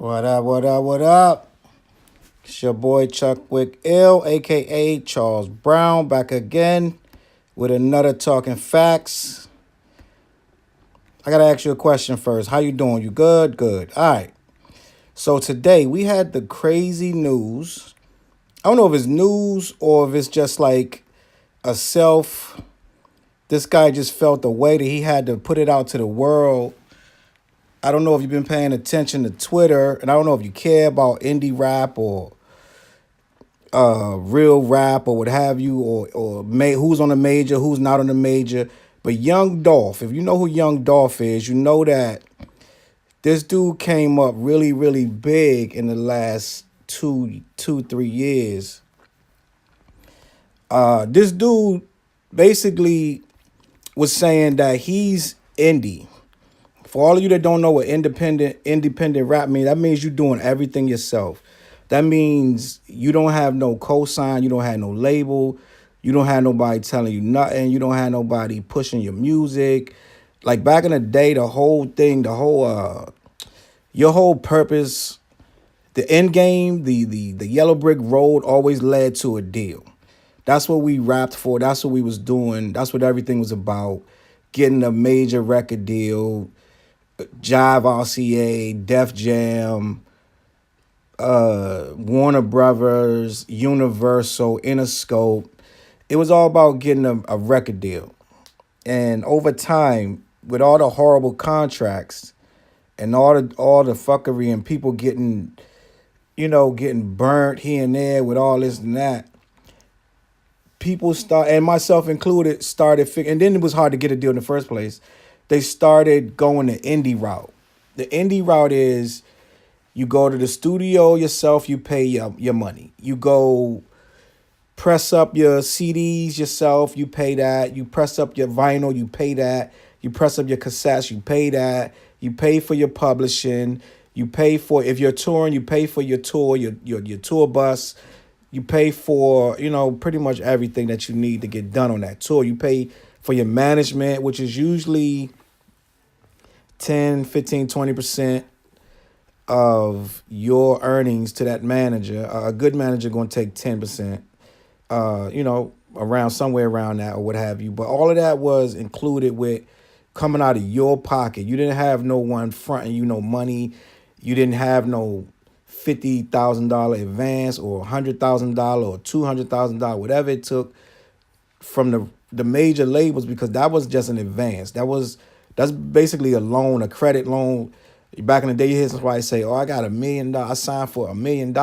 What up, what up, what up? It's your boy Chuck Wick Ill, aka Charles Brown, back again with another Talking Facts. I gotta ask you a question first. How you doing? You good? Good. Alright. So today we had the crazy news. I don't know if it's news or if it's just like a self. This guy just felt the way that he had to put it out to the world. I don't know if you've been paying attention to Twitter, and I don't know if you care about indie rap or real rap or what have you, or who's on the major, who's not on the major. But Young Dolph, if you know who Young Dolph is, you know that this dude came up really, really big in the last 3 years. This dude basically was saying that he's indie. For all of you that don't know what independent rap means, that means you're doing everything yourself. That means you don't have no cosign, you don't have no label, you don't have nobody telling you nothing, you don't have nobody pushing your music. Like back in the day, the whole thing, your whole purpose, the end game, the yellow brick road always led to a deal. That's what we rapped for. That's what we was doing. That's what everything was about. Getting a major record deal, Jive RCA, Def Jam, Warner Brothers, Universal, Interscope. It was all about getting a record deal. And over time, with all the horrible contracts and all the fuckery and people getting burnt here and there with all this and that, people and myself included, started figuring, and then it was hard to get a deal in the first place. They started going the indie route. The indie route is you go to the studio yourself, you pay your money. You go press up your CDs yourself, you pay that. You press up your vinyl, you pay that. You press up your cassettes, you pay that. You pay for your publishing. You pay for, if you're touring, you pay for your tour, your tour bus. You pay for, pretty much everything that you need to get done on that tour. You pay for your management, which is usually 10, 15, 20% of your earnings to that manager. A good manager going to take 10%, around somewhere around that or what have you. But all of that was included with coming out of your pocket. You didn't have no one fronting you no money. You didn't have no $50,000 advance or $100,000 or $200,000, whatever it took from the major labels, because that was just an advance. That's basically a loan, a credit loan. Back in the day, you hear somebody say, "Oh, I got $1 million. I signed for $1 million,"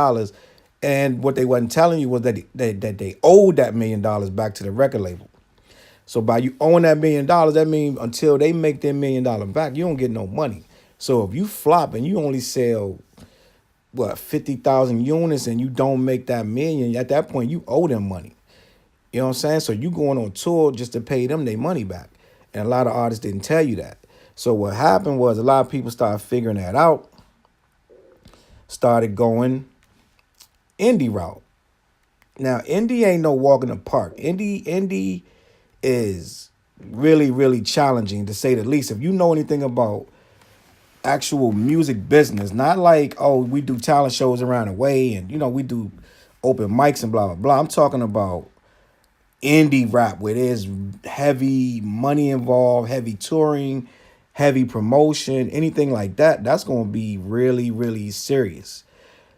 and what they wasn't telling you was that they owed that $1 million back to the record label. So by you owing that $1 million, that means until they make their $1 million back, you don't get no money. So if you flop and you only sell 50,000 units and you don't make that million, at that point you owe them money. You know what I'm saying? So you going on tour just to pay them their money back. And a lot of artists didn't tell you that. So what happened was a lot of people started figuring that out, started going indie route. Now, indie ain't no walk in the park. Indie is really, really challenging, to say the least. If you know anything about actual music business, not like, oh, we do talent shows around the way and, we do open mics and blah, blah, blah. I'm talking about indie rap where there's heavy money involved, heavy touring, heavy promotion, anything like that. That's going to be really, really serious.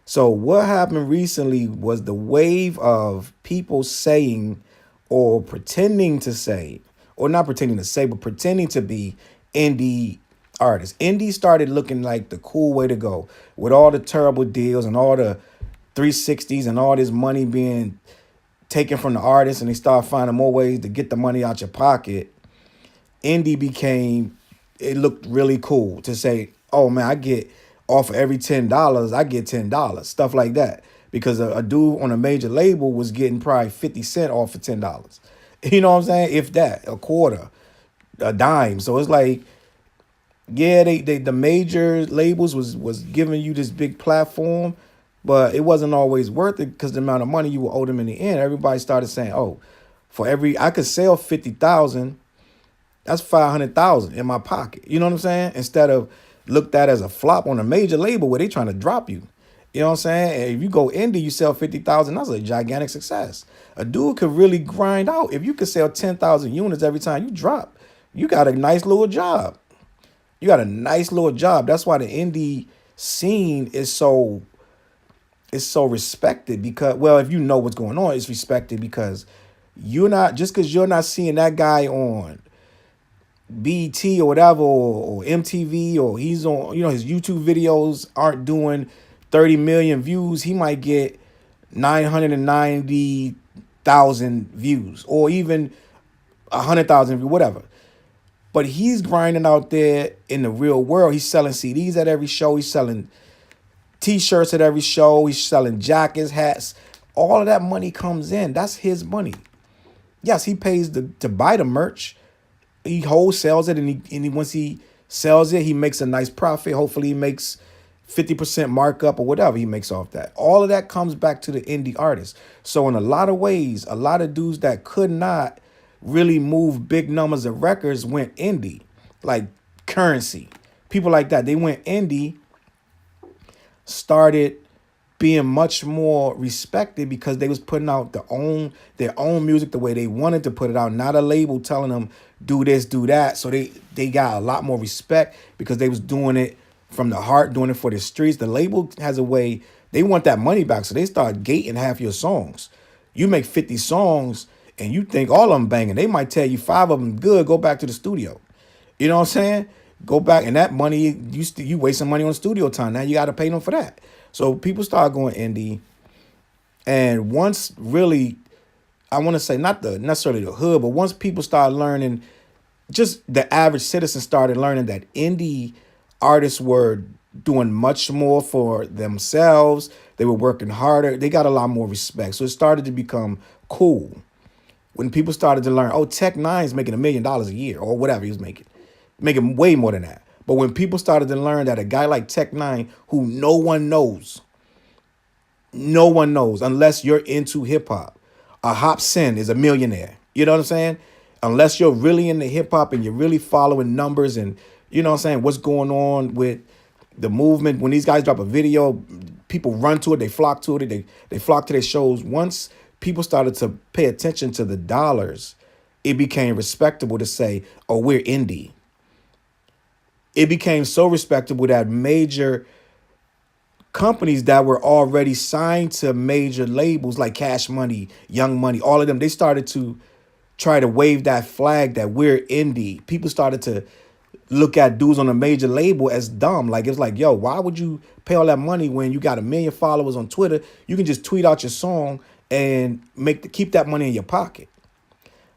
So what happened recently was the wave of people saying or pretending to say, or not pretending to say, but pretending to be indie artists. Indie started looking like the cool way to go with all the terrible deals and all the 360s and all this money being taken from the artists, and they start finding more ways to get the money out your pocket. Indie it looked really cool to say, oh man, I get off of every $10, I get $10, stuff like that. Because a dude on a major label was getting probably 50 cents off of $10. You know what I'm saying? If that, a quarter, a dime. So it's like, yeah, the major labels was giving you this big platform, but it wasn't always worth it because the amount of money you would owe them in the end. Everybody started saying, oh, I could sell 50,000, that's 500,000 in my pocket. You know what I'm saying? Instead of looked at as a flop on a major label where they trying to drop you. You know what I'm saying? And if you go indie, you sell 50,000. That's a gigantic success. A dude could really grind out. If you could sell 10,000 units every time you drop, you got a nice little job. You got a nice little job. That's why the indie scene is so respected because, well, if you know what's going on, it's respected because you're not, just because you're not seeing that guy on BET or whatever, or MTV, or he's on, his YouTube videos aren't doing 30 million views. He might get 990,000 views or even 100,000 views, whatever. But he's grinding out there in the real world. He's selling CDs at every show. He's selling T-shirts at every show. He's selling jackets, hats. All of that money comes in. That's his money. Yes, he pays to buy the merch. He wholesales it, and once he sells it, he makes a nice profit. Hopefully, he makes 50% markup or whatever he makes off that. All of that comes back to the indie artist. So in a lot of ways, a lot of dudes that could not really move big numbers of records went indie, like Currency. People like that. They went indie, started being much more respected because they was putting out their own music the way they wanted to put it out, not a label telling them do this, do that. So they got a lot more respect because they was doing it from the heart, doing it for the streets. The label has a way, they want that money back, so they start gating half your songs. You make 50 songs and you think all of them banging. They might tell you 5 of them good, go back to the studio. You know what I'm saying? Go back, and that money, you wasting money on studio time. Now you got to pay them for that. So people start going indie. And once really, I want to say not necessarily the hood, but once people start learning, just the average citizen started learning that indie artists were doing much more for themselves. They were working harder. They got a lot more respect. So it started to become cool. When people started to learn, oh, Tech Nine's making $1 million a year or whatever he was making way more than that. But when people started to learn that a guy like Tech Nine, who no one knows unless you're into hip hop, a Hop Sin is a millionaire. You know what I'm saying? Unless you're really into hip hop and you're really following numbers and, you know what I'm saying, what's going on with the movement. When these guys drop a video, people run to it, they flock to it, they flock to their shows. Once people started to pay attention to the dollars, it became respectable to say, oh, we're indie. It became so respectable that major companies that were already signed to major labels like Cash Money, Young Money, all of them, they started to try to wave that flag that we're indie. People started to look at dudes on a major label as dumb. Like, it's like, yo, why would you pay all that money when you got 1 million followers on Twitter? You can just tweet out your song and keep that money in your pocket.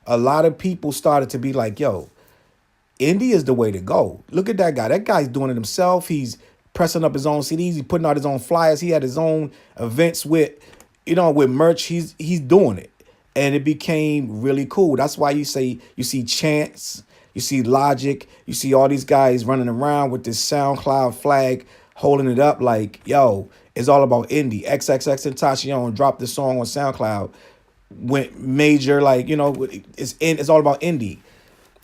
A lot of people started to be like, yo, indie is the way to go. Look at that guy. That guy's doing it himself. He's pressing up his own CDs. He's putting out his own flyers. He had his own events with merch. He's doing it. And it became really cool. That's why you see Chance, you see Logic, you see all these guys running around with this SoundCloud flag, holding it up like, yo, it's all about indie. XXX and Tentacion dropped the song on SoundCloud, went major, like, it's all about indie.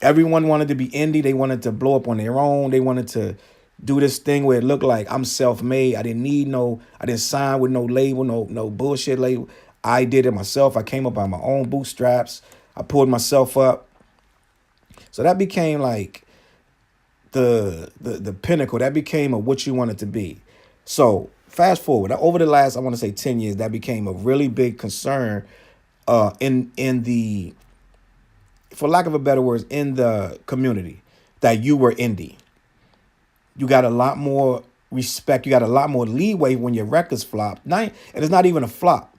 Everyone wanted to be indie. They wanted to blow up on their own. They wanted to do this thing where it looked like I'm self-made. I didn't sign with no label, no bullshit label. I did it myself. I came up by my own bootstraps. I pulled myself up. So that became like the pinnacle. That became what you wanted to be. So fast forward, over the last, I want to say 10 years, that became a really big concern in the, for lack of a better words, in the community, that you were indie. You got a lot more respect. You got a lot more leeway when your records flop. And it's not even a flop.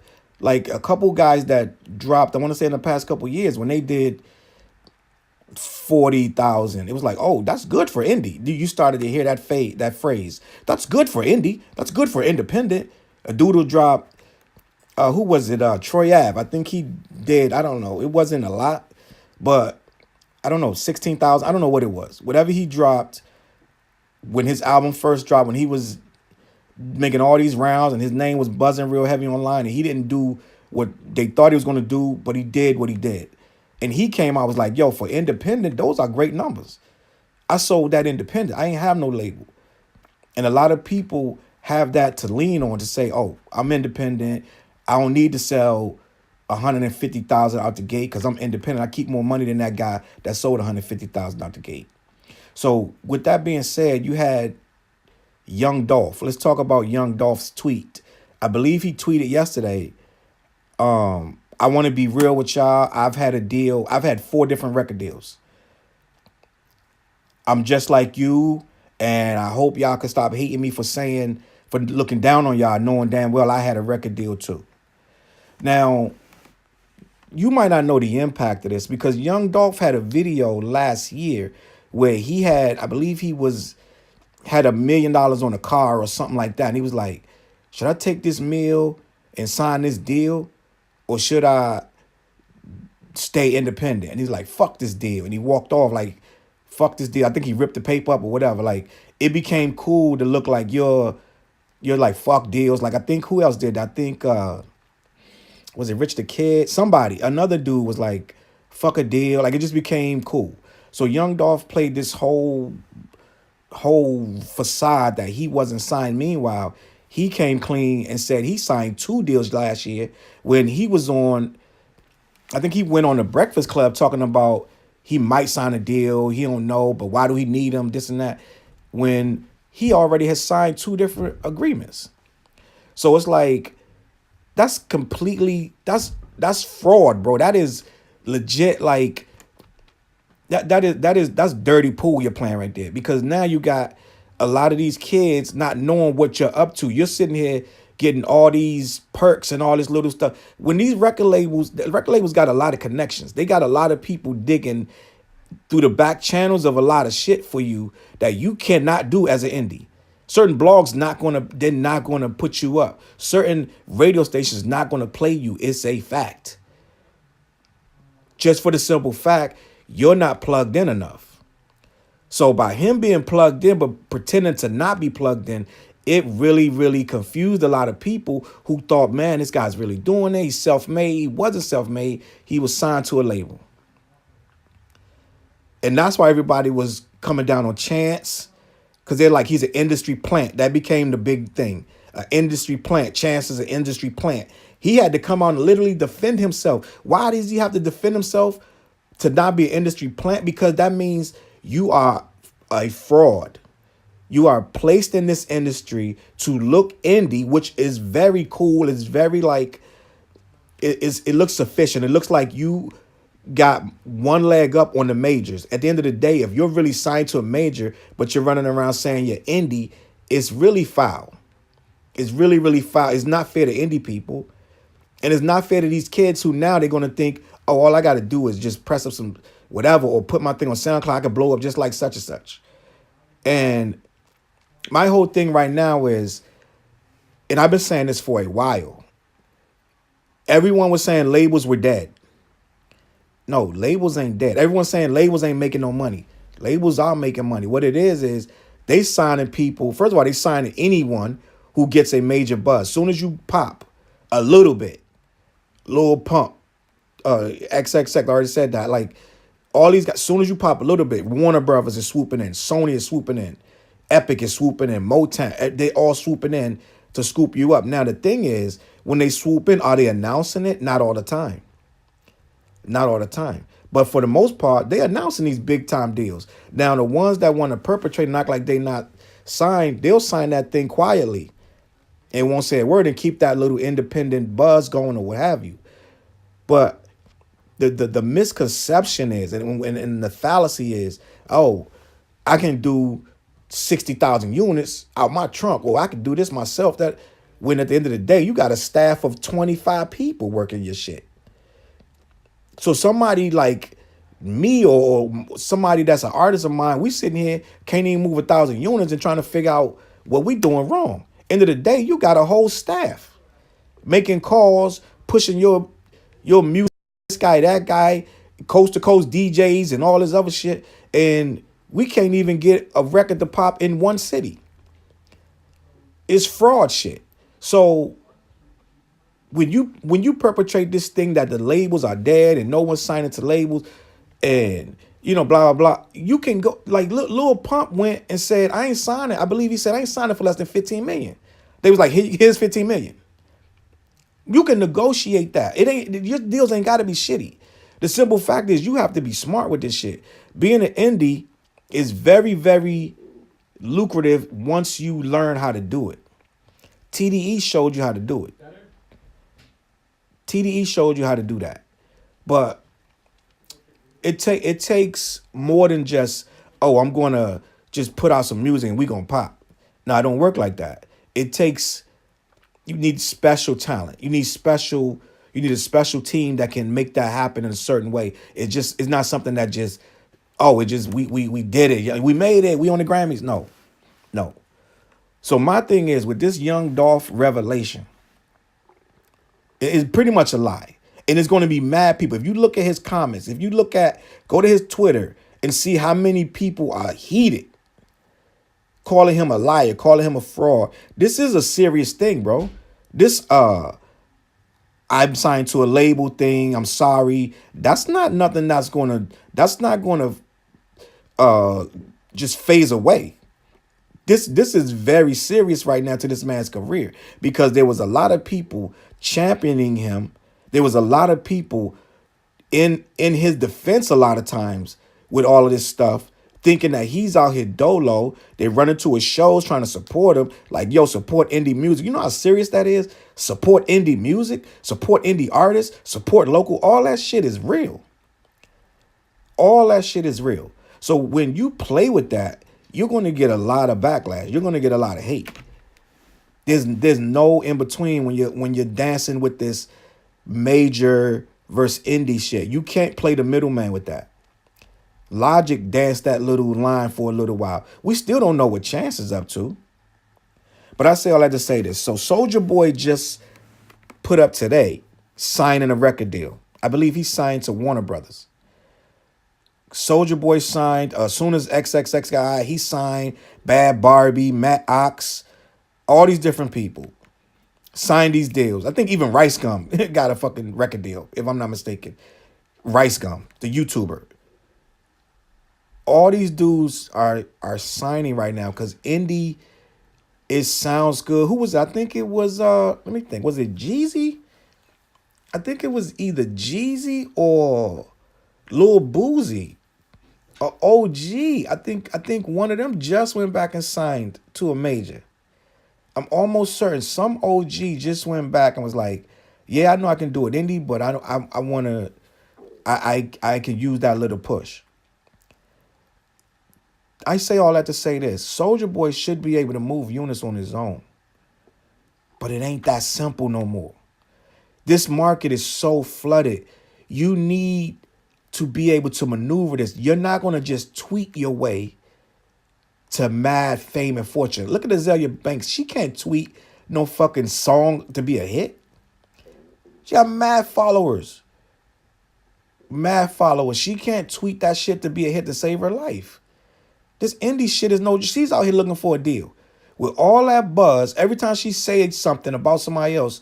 Like a couple guys that dropped, I want to say in the past couple years, when they did 40,000, it was like, oh, that's good for indie. You started to hear that phrase. That's good for indie. That's good for independent. A dude will drop, who was it? Troy Ave. I think he did, I don't know. It wasn't a lot, but I don't know, 16,000. I don't know what it was. Whatever he dropped when his album first dropped, when he was making all these rounds and his name was buzzing real heavy online, and he didn't do what they thought he was going to do, but he did what he did. And he came out, was like, yo, for independent, those are great numbers. I sold that independent. I ain't have no label. And a lot of people have that to lean on to say, oh, I'm independent. I don't need to sell 150,000 out the gate because I'm independent. I keep more money than that guy that sold 150,000 out the gate. So with that being said, you had Young Dolph. Let's talk about Young Dolph's tweet. I believe he tweeted yesterday. I want to be real with y'all. I've had a deal. I've had 4 different record deals. I'm just like you, and I hope y'all can stop hating me for looking down on y'all, knowing damn well I had a record deal too. Now, you might not know the impact of this because Young Dolph had a video last year where he had, I believe had $1 million on a car or something like that. And he was like, should I take this meal and sign this deal? Or should I stay independent? And he's like, fuck this deal. And he walked off like, fuck this deal. I think he ripped the paper up or whatever. Like, it became cool to look like you're like, fuck deals. Like, I think who else did that? I think, was it Rich the Kid? Another dude was like, fuck a deal. Like, it just became cool. So Young Dolph played this whole facade that he wasn't signed. Meanwhile, he came clean and said he signed 2 deals last year when he was on, I think he went on the Breakfast Club talking about he might sign a deal. He don't know, but why do he need him? This and that. When he already has signed 2 different agreements. So it's like, that's fraud, bro. That is legit. Like, that's dirty pool you're playing right there, because now you got a lot of these kids not knowing what you're up to. You're sitting here getting all these perks and all this little stuff. When the record labels got a lot of connections. They got a lot of people digging through the back channels of a lot of shit for you that you cannot do as an indie. Certain blogs they're not gonna put you up. Certain radio stations not gonna play you. It's a fact. Just for the simple fact, you're not plugged in enough. So by him being plugged in but pretending to not be plugged in, it really, really confused a lot of people who thought, man, this guy's really doing it. He's self-made. He wasn't self-made. He was signed to a label. And that's why everybody was coming down on Chance, because they're like, he's an industry plant. That became the big thing. An industry plant. Chance is an industry plant. He had to come out and literally defend himself. Why does he have to defend himself to not be an industry plant? Because that means you are a fraud. You are placed in this industry to look indie, which is very cool. It's very like, it looks sufficient. It looks like you got one leg up on the majors. At the end of the day, if you're really signed to a major, but you're running around saying you're indie, it's really foul. It's really, really foul. It's not fair to indie people. And it's not fair to these kids who now they're going to think, oh, all I got to do is just press up some whatever or put my thing on SoundCloud. I can blow up just like such and such. And my whole thing right now is, and I've been saying this for a while, everyone was saying labels were dead. No, labels ain't dead. Everyone's saying labels ain't making no money. Labels are making money. What it is they signing people. First of all, they signing anyone who gets a major buzz. Soon as you pop a little bit, Lil Pump, XXX, I already said that. Like, all these guys, soon as you pop a little bit, Warner Brothers is swooping in. Sony is swooping in. Epic is swooping in. Motown, they all swooping in to scoop you up. Now, the thing is, when they swoop in, are they announcing it? Not all the time. Not all the time. But for the most part, they're announcing these big time deals. Now, the ones that want to perpetrate and act like they not signed, they'll sign that thing quietly and won't say a word and keep that little independent buzz going or what have you. But the misconception is, and the fallacy is, oh, I can do 60,000 units out my trunk, or I can do this myself. That when at the end of the day, you got a staff of 25 people working your shit. So somebody like me or somebody that's an artist of mine, we sitting here, can't even move 1,000 units and trying to figure out what we doing wrong. End of the day, you got a whole staff making calls, pushing your music, this guy, that guy, coast to coast DJs and all this other shit. And we can't even get a record to pop in one city. It's fraud shit. So when you perpetrate this thing that the labels are dead and no one's signing to labels, and blah, blah, blah. You can go, like, Lil Pump went and said, I ain't signing. I believe he said, I ain't signing for less than 15 million. They was like, here's 15 million. You can negotiate that. Your deals ain't got to be shitty. The simple fact is you have to be smart with this shit. Being an indie is very, very lucrative once you learn how to do it. TDE showed you how to do it. TDE showed you how to do that. But it takes more than just, oh, I'm going to just put out some music and we going to pop. No, it don't work like that. You need special talent. You need a special team that can make that happen in a certain way. It's not something that just, we did it. We made it. We on the Grammys. No. So my thing is with this young Dolph revelation, it's pretty much a lie. And it's going to be mad people. If you look at his comments, go to his Twitter and see how many people are heated, calling him a liar, calling him a fraud. This is a serious thing, bro. I'm signed to a label thing. I'm sorry. That's not nothing that's going to just phase away. This is very serious right now to this man's career because there was a lot of people championing him. There was a lot of people in his defense a lot of times with all of this stuff, thinking that he's out here dolo. They run into his shows trying to support him. Like, yo, support indie music. You know how serious that is? Support indie music, support indie artists, support local. All that shit is real. All that shit is real. So when you play with that, you're going to get a lot of backlash. You're going to get a lot of hate. There's no in between when you're dancing with this major versus indie shit. You can't play the middleman with that. Logic danced that little line for a little while. We still don't know what Chance is up to. But I say all that to say this. So Soulja Boy just put up today signing a record deal. I believe he signed to Warner Brothers. Soulja Boy signed as soon as XXX guy, he signed Bad Barbie, Matt Ox, all these different people signed these deals. I think even Rice Gum got a fucking record deal, if I'm not mistaken. Rice Gum, the YouTuber. All these dudes are signing right now because indie, it sounds good. Who was it? I think it was, let me think. Was it Jeezy? I think it was either Jeezy or Lil Boozy. OG. I think one of them just went back and signed to a major. I'm almost certain some OG just went back and was like, yeah, I know I can do it indie, but I can use that little push. I say all that to say this. Soulja Boy should be able to move units on his own. But it ain't that simple no more. This market is so flooded. You need to be able to maneuver this. You're not going to just tweet your way to mad fame and fortune. Look at Azealia Banks. She can't tweet no fucking song to be a hit. She got mad followers. Mad followers. She can't tweet that shit to be a hit to save her life. This indie shit is she's out here looking for a deal. With all that buzz, every time she says something about somebody else,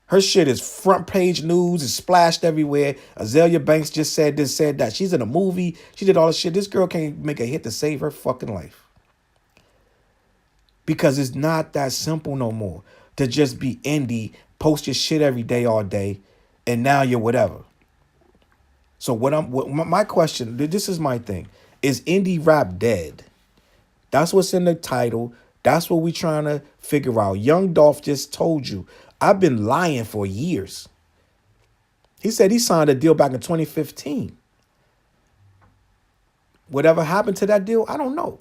her shit is front page news, is splashed everywhere. Azealia Banks just said this, said that. She's in a movie. She did all this shit. This girl can't make a hit to save her fucking life. Because it's not that simple no more to just be indie, post your shit every day, all day, and now you're whatever. So my question, this is my thing. Is indie rap dead? That's what's in the title. That's what we trying to figure out. Young Dolph just told you, I've been lying for years. He said he signed a deal back in 2015. Whatever happened to that deal, I don't know.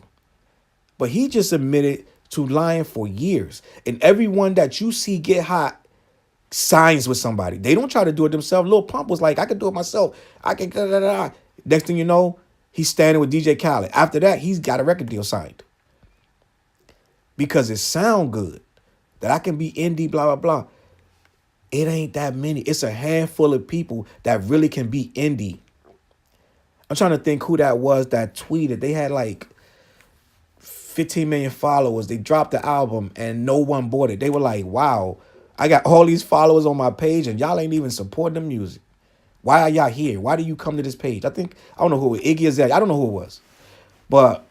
But he just admitted to lying for years. And everyone that you see get hot signs with somebody. They don't try to do it themselves. Lil Pump was like, I can do it myself. I can da-da-da. Next thing you know, he's standing with DJ Khaled. After that, he's got a record deal signed. Because it sound good. That I can be indie, blah, blah, blah. It ain't that many. It's a handful of people that really can be indie. I'm trying to think who that was that tweeted. They had like 15 million followers. They dropped the album and no one bought it. They were like, wow, I got all these followers on my page and y'all ain't even supporting the music. Why are y'all here? Why do you come to this page? I don't know who it was. Iggy Azealia. I don't know who it was. But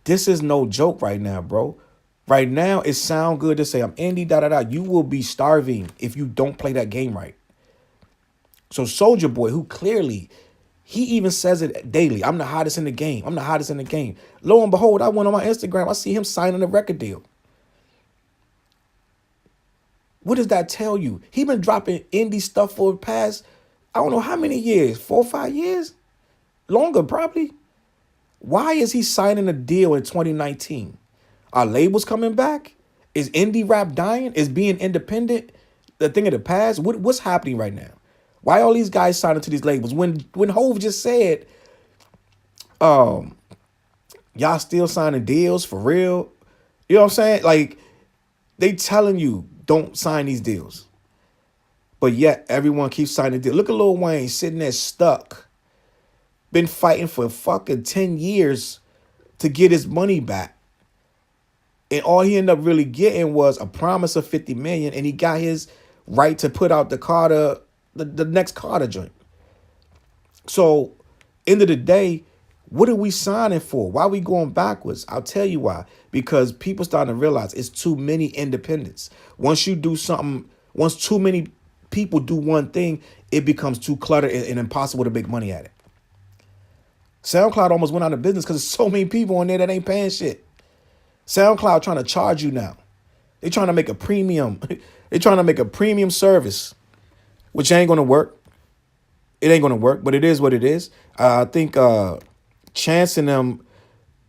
this is no joke right now, bro. Right now, it sound good to say I'm indie, da da da. You will be starving if you don't play that game right. So Soldier Boy, who clearly, he even says it daily. I'm the hottest in the game. I'm the hottest in the game. Lo and behold, I went on my Instagram. I see him signing a record deal. What does that tell you? He been dropping indie stuff for the past, I don't know how many years, 4 or 5 years? Longer, probably. Why is he signing a deal in 2019? Are labels coming back? Is indie rap dying? Is being independent the thing of the past? What's happening right now? Why all these guys signing to these labels? When Hove just said, y'all still signing deals for real? You know what I'm saying? Like, they telling you don't sign these deals. But yet everyone keeps signing deals. Look at Lil Wayne sitting there stuck. Been fighting for fucking 10 years to get his money back. And all he ended up really getting was a promise of 50 million, and he got his right to put out the Carter, the next Carter joint. So, end of the day, what are we signing for? Why are we going backwards? I'll tell you why. Because people starting to realize it's too many independents. Once you do something, once too many people do one thing, it becomes too cluttered and impossible to make money at it. SoundCloud almost went out of business because there's so many people on there that ain't paying shit. SoundCloud trying to charge you now. They trying to make a premium. They trying to make a premium service, which ain't going to work. It ain't going to work, but it is what it is. I think Chance and them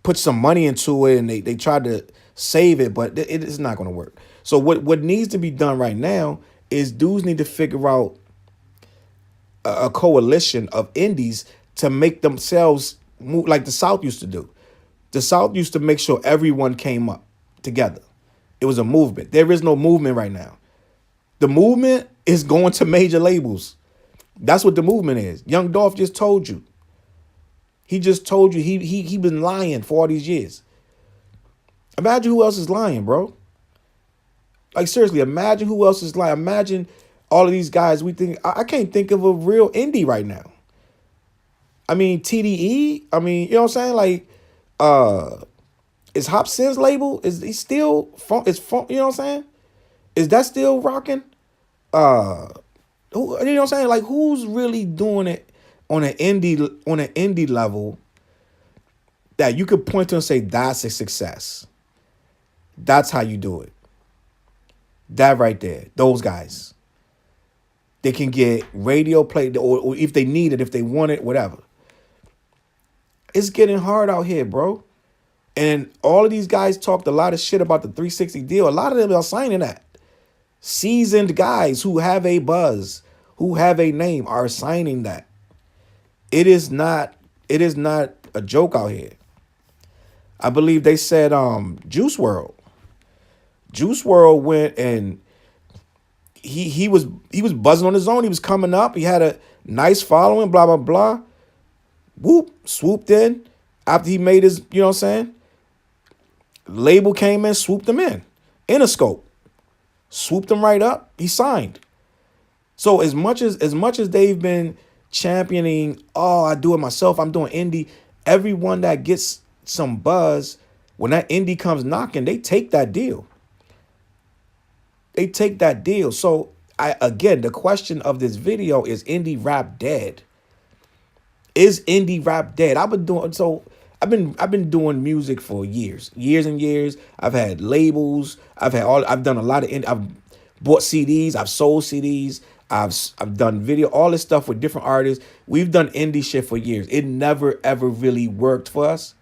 put some money into it, and they tried to save it, but it is not going to work. So what needs to be done right now is dudes need to figure out a coalition of indies to make themselves move like the South used to do. The South used to make sure everyone came up together. It was a movement. There is no movement right now. The movement is going to major labels. That's what the movement is. Young Dolph just told you. He just told you he been lying for all these years. Imagine who else is lying, bro. Like, seriously, imagine who else is lying. Imagine all of these guys we think. I can't think of a real indie right now. I mean, TDE. I mean, you know what I'm saying? Like, is Hop Sin's label? Is he still funk? Is funk? You know what I'm saying? Is that still rocking? Who, you know what I'm saying? Like, who's really doing it on an indie level that you could point to and say that's a success? That's how you do it. That right there, those guys. They can get radio play, or if they need it, if they want it, whatever. It's getting hard out here, bro. And all of these guys talked a lot of shit about the 360 deal. A lot of them are signing that. Seasoned guys who have a buzz, who have a name, are signing that. It is not a joke out here. I believe they said Juice WRLD. Juice WRLD went and he was buzzing on his own. He was coming up. He had a nice following, blah, blah, blah. Whoop, swooped in after he made his, you know what I'm saying? Label came in, swooped him in. Interscope. Swooped him right up. He signed. So as much as they've been championing, oh, I do it myself, I'm doing indie, everyone that gets some buzz, when that indie comes knocking, they take that deal. They take that deal. So again, the question of this video is indie rap dead? Is indie rap dead? I've been doing music for years and years. I've had labels. I've done a lot of I've bought CDs. I've sold CDs. I've done video, all this stuff with different artists. We've done indie shit for years. It never ever really worked for us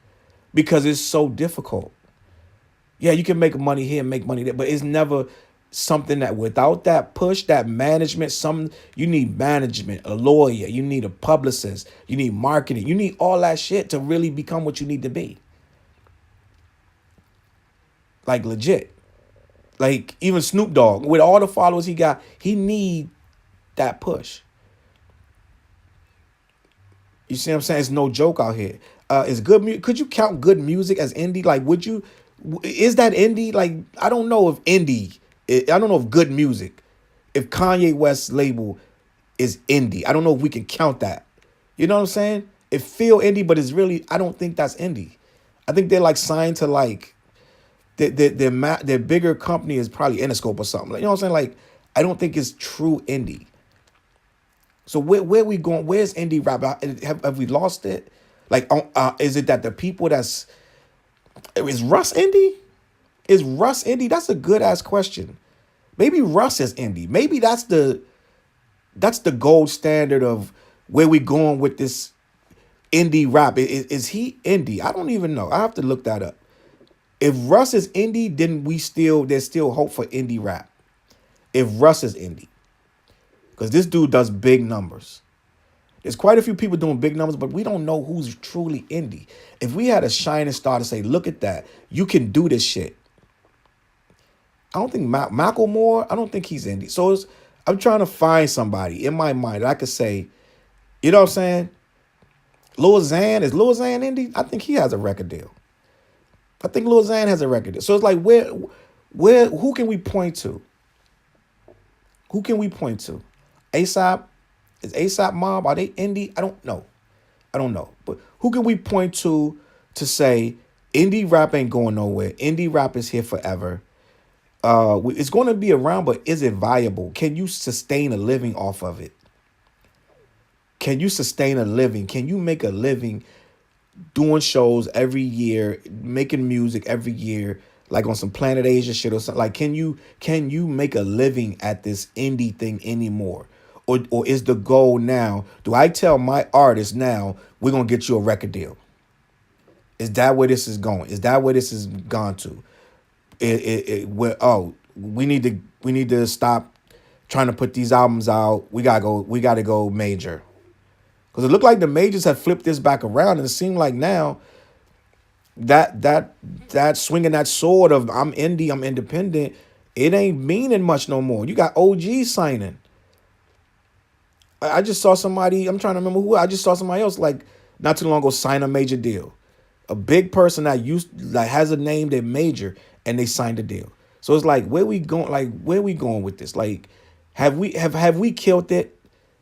because it's so difficult. Yeah, you can make money here, make money there, but it's never something that without that push, that management, you need management, a lawyer, you need a publicist, you need marketing, you need all that shit to really become what you need to be. Like, legit. Like, even Snoop Dogg, with all the followers he got, he need that push. You see what I'm saying? It's no joke out here. Is good could you count good music as indie? Like, is that indie? Like, I don't know if good music, if Kanye West's label is indie. I don't know if we can count that. You know what I'm saying? It feel indie, but it's really, I don't think that's indie. I think they're like signed to like their bigger company is probably Interscope or something. Like, you know what I'm saying? Like, I don't think it's true indie. So where we going? Where's indie rap? Have we lost it? Like, is it that the people is Russ indie? Is Russ indie? That's a good ass question. Maybe Russ is indie. Maybe that's the gold standard of where we going with this indie rap. Is he indie? I don't even know. I have to look that up. If Russ is indie, then there's still hope for indie rap. If Russ is indie. Because this dude does big numbers. There's quite a few people doing big numbers, but we don't know who's truly indie. If we had a shining star to say, look at that, you can do this shit. I don't think Macklemore, I don't think he's indie. So I'm trying to find somebody in my mind that I could say, you know what I'm saying? Lil Xan, is Lil Xan indie? I think he has a record deal. I think Lil Xan has a record deal. So it's like, who can we point to? Who can we point to? ASAP? Is ASAP Mob? Are they indie? I don't know. But who can we point to say indie rap ain't going nowhere? Indie rap is here forever. It's going to be around, but is it viable? Can you sustain a living off of it? Can you sustain a living? Can you make a living doing shows every year, making music every year, like on some Planet Asia shit or something? Like, can you make a living at this indie thing anymore? Or is the goal now, do I tell my artist now, we're going to get you a record deal? Is that where this is going? Is that where this has gone to? We need to stop trying to put these albums out. We gotta go major. Because it looked like the majors have flipped this back around, and it seemed like now that swinging that sword of I'm indie, I'm independent, it ain't meaning much no more. You got OGs signing. I just saw somebody, I'm trying to remember who, I just saw somebody else like not too long ago sign a major deal. A big person that has a name that major, and they signed a deal. So it's like, where we going with this? Like, have we killed it?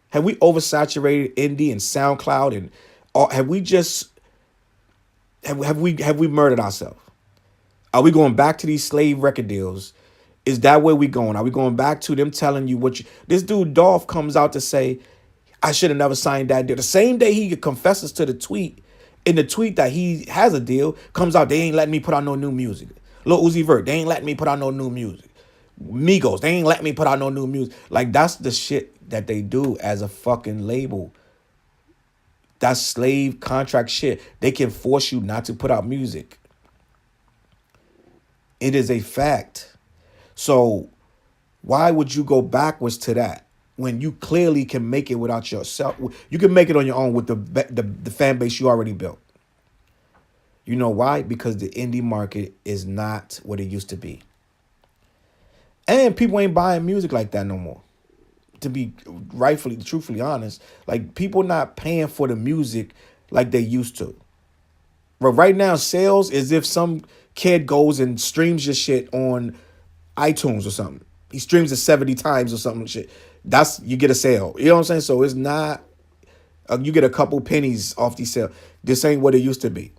Have we oversaturated indie and SoundCloud, and have we murdered ourselves? Are we going back to these slave record deals? Is that where we going? Are we going back to them telling you this dude Dolph comes out to say, I should have never signed that deal. The same day he confesses to the tweet, in the tweet that he has a deal, comes out, they ain't letting me put out no new music. Lil Uzi Vert, they ain't letting me put out no new music. Migos, they ain't letting me put out no new music. Like, that's the shit that they do as a fucking label. That's slave contract shit. They can force you not to put out music. It is a fact. So why would you go backwards to that when you clearly can make it without yourself? You can make it on your own with the fan base you already built. You know why? Because the indie market is not what it used to be. And people ain't buying music like that no more. To be truthfully honest, like, people not paying for the music like they used to. But right now, sales is if some kid goes and streams your shit on iTunes or something. He streams it 70 times or something shit. You get a sale. You know what I'm saying? So it's not, you get a couple pennies off these sales. This ain't what it used to be.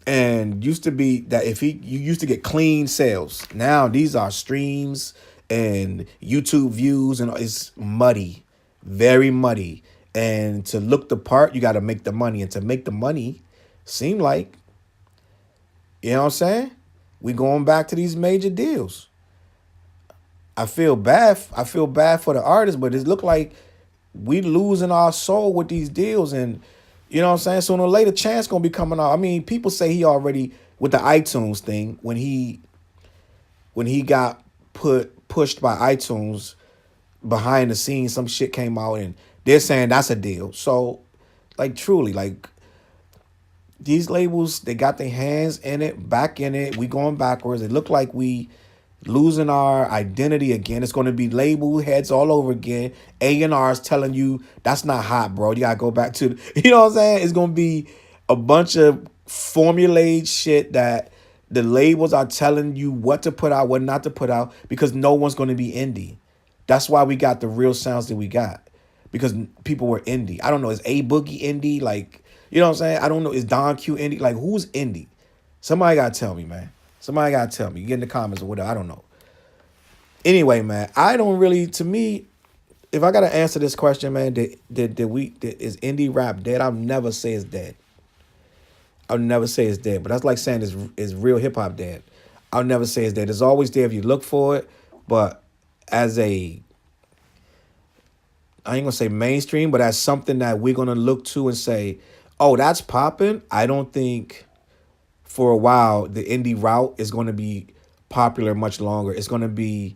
And used to be that you used to get clean sales. Now these are streams and YouTube views, and it's muddy, very muddy. And to look the part, you got to make the money. And to make the money seem like, you know what I'm saying? We going back to these major deals. I feel bad for the artists, but it look like we losing our soul with these deals. And you know what I'm saying? Sooner or later, Chance gonna be coming out. I mean, people say he already, with the iTunes thing, when he got pushed by iTunes behind the scenes, some shit came out and they're saying that's a deal. So, like, truly, like, these labels, they got their hands in it, back in it. We going backwards. It look like we losing our identity again. It's going to be label heads all over again. A&R's telling you that's not hot, bro. You got to go back to, you know what I'm saying? It's going to be a bunch of formulated shit that the labels are telling you what to put out, what not to put out, because no one's going to be indie. That's why we got the real sounds that we got. because people were indie. I don't know. Is A Boogie indie? Like, you know what I'm saying? I don't know. Is Don Q indie? Like, who's indie? Somebody gotta tell me, man. Somebody gotta tell me. Get in the comments or whatever. I don't know. Anyway, man, I don't really. To me, if I gotta answer this question, man, is indie rap dead? I'll never say it's dead. I'll never say it's dead. But that's like saying is real hip hop dead. I'll never say it's dead. It's always there if you look for it. But as a, I ain't gonna say mainstream, but as something that we're gonna look to and say, oh, that's popping. I don't think for a while the indie route is gonna be popular much longer. It's gonna be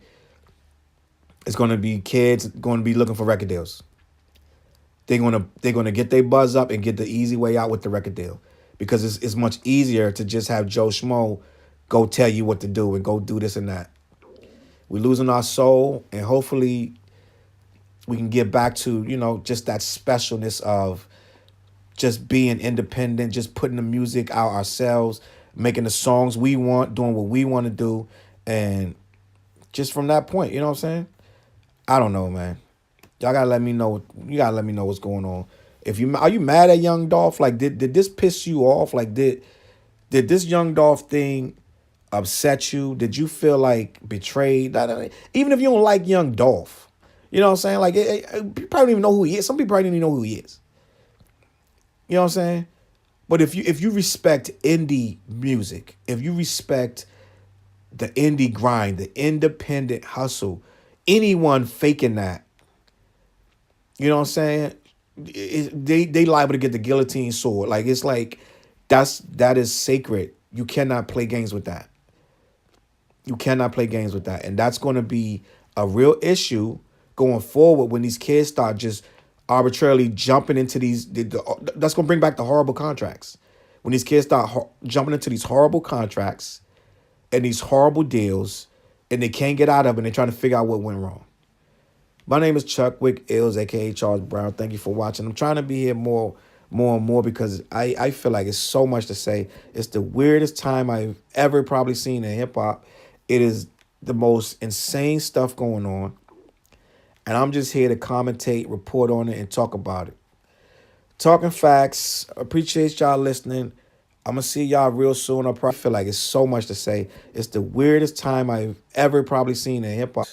kids going to be looking for record deals. They're gonna get their buzz up and get the easy way out with the record deal, because it's much easier to just have Joe Schmo go tell you what to do and go do this and that. We're losing our soul, and hopefully we can get back to, just that specialness of just being independent, just putting the music out ourselves, making the songs we want, doing what we want to do, and just from that point, you know what I'm saying? I don't know, man. Y'all gotta let me know. You gotta let me know what's going on. If you are you mad at Young Dolph? Like, did this piss you off? Like, did this Young Dolph thing upset you? Did you feel like betrayed? Even if you don't like Young Dolph, you know what I'm saying? Like, you probably don't even know who he is. Some people probably don't even know who he is. You know what I'm saying? But if you respect indie music, if you respect the indie grind, the independent hustle, anyone faking that, you know what I'm saying? They liable to get the guillotine sword. Like, it's like that is sacred. You cannot play games with that. You cannot play games with that. And that's going to be a real issue going forward when these kids start just arbitrarily jumping into these. That's going to bring back the horrible contracts. When these kids start jumping into these horrible contracts and these horrible deals, and they can't get out of it, and they're trying to figure out what went wrong. My name is Chuck Wick Ills, a.k.a. Charles Brown. Thank you for watching. I'm trying to be here more and more because I feel like it's so much to say. It's the weirdest time I've ever probably seen in hip-hop. It is the most insane stuff going on. And I'm just here to commentate, report on it, and talk about it. Talking facts. Appreciate y'all listening. I'm going to see y'all real soon. I probably feel like it's so much to say. It's the weirdest time I've ever probably seen in hip-hop.